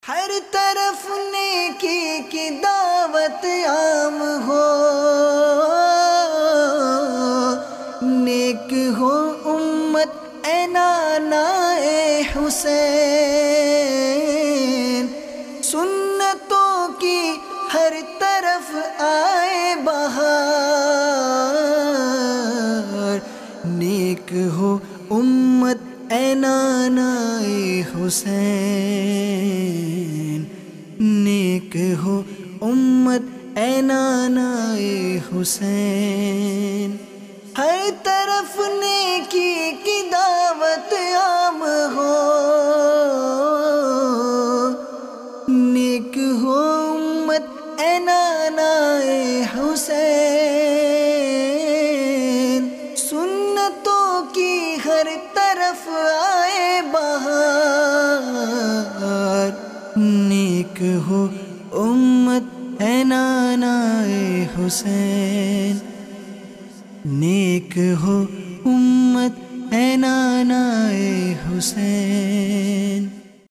ہر طرف نیکی کی دعوت عام ہو، نیک ہو امت اے نانا اے حسین، سنتوں کی ہر طرف آئے بہار، نیک ہو امت اے نانا اے حسین، نیک ہو امت اے نانا اے حسین۔ ہر طرف نیکی کی دعوت عام ہو، نیک ہو امت اے نانا اے حسین، سنتوں کی ہر طرف آئے بہار، نیک ہو امت اے نانا اے حسین، نیک ہو امت اے نانا اے حسین۔